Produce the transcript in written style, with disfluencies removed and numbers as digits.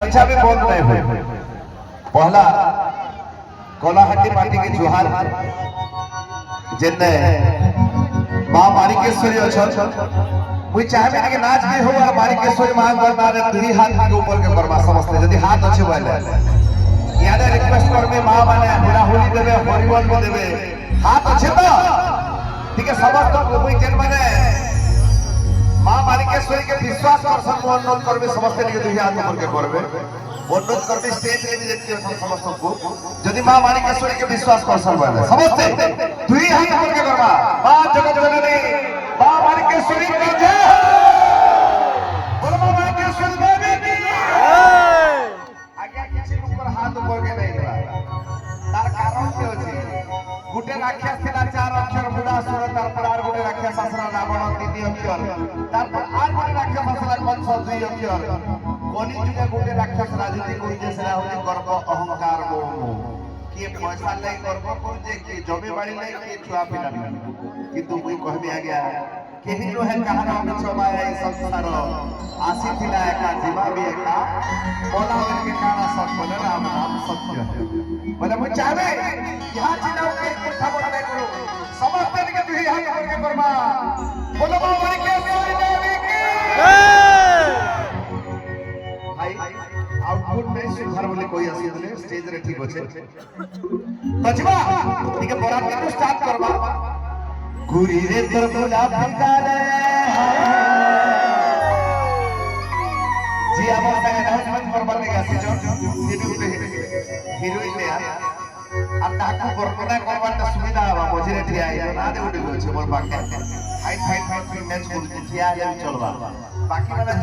अच्छा भी बोल रहे हो पहला कोलाहटी पार्टी के जुहार जिनने मां माणिकेश्वरी अछन मुई चाहबे कि नाच भी हो और माणिकेश्वरी मां गणना दुई हाथ के ऊपर के करबा समझते यदि हाथ अच्छे बोले याद रिक्वेस्ट कर में मां माने हुरा होली देबे हरिबोल भी देबे हाथ अच्छे तो ठीक है समस्त को मुई जेन माने मां माणिकेश्वरी के विश्वास कर सब अनुरोध करबे समस्त के दुई हाथ ऊपर के करबे अनुरोध करबे स्टेज रे भी देखते हो समस्त को यदि मां माणिकेश्वरी के विश्वास कर सब बोले समस्त दुई हाथ ऊपर के करबा मां जगत जननी मां माणिकेश्वरी की जय बोलो मां माणिकेश्वरी देवी की आगे किसी ऊपर हाथ ऊपर के नहीं गला तार कारण के अछि गुटे राक्षस थिला चार अक्षर बुढ़ा सुर तार पर आर गुटे राक्षस असरा रावण तीन अक्षर तार पर आर गुटे राक्षस असरा कंस दुई अक्षर कोनी जुगे गुटे राक्षस राजनीति करि जे सेरा होती गर्व अहंकार मोह के पैसा ले गर्व कर जे के जमी बाड़ी ले के छुआ पिला किंतु मुई कहबे आ गया केही रहे कहार बिछमाय ए संसार आसी थिला एका जीवा भी एका बोला के काना सब बोले राम नाम सत्य बोले मुई चाहबे यहां चिनाव के कथा बोले करो समस्त के दुई हाथ करके करबा बोलो मां माणिकेश्वरी देवी की जय भाई आउटपुट में सुधार बोले कोई आसी बोले स्टेज रे ठीक होछे बजवा ठीक है बरात के स्टार्ट करबा गुरी रे तोर बोला फिकारे जी আমার সঙ্গে অ্যানাউন্সমেন্ট করবার লাগি আসি যে উঠে হিরোইন নে আর তাকে বর্ণনা করবারটা সুবিধা হবে মঝিরে ঠিয়া আই না দে উঠে গেছে মোর বাকি হাইট ম্যাচ করতে ঠিয়া চলবা বাকি মানে